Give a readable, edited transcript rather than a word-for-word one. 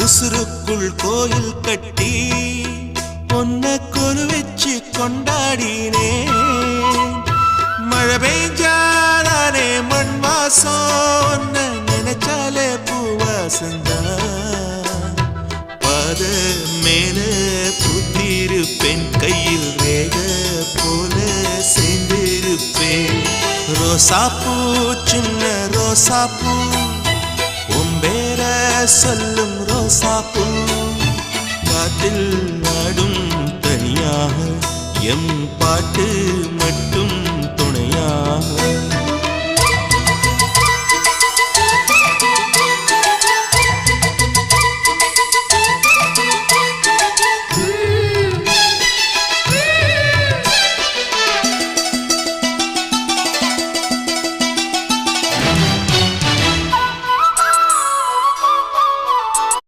உசுருக்குள் கோயில் கட்டி பொன்ன கொலு வச்சு கொண்டாடினே மழை பெய்ஞ்சாலே மண் வாசம் நினைச்சாலே பூவாசந்தான் பாத மேல புத்திருப்பேன் கையில் ரேக போல சேர்ந்திருப்பேன் ரோசாப்பூ சின்ன ரோசாப்பூ உம்பேர சொல்லும் ரோசாப்பூ காத்தில் நாடும் தனியாக எம் பாட்டு மட்டும் துணையாக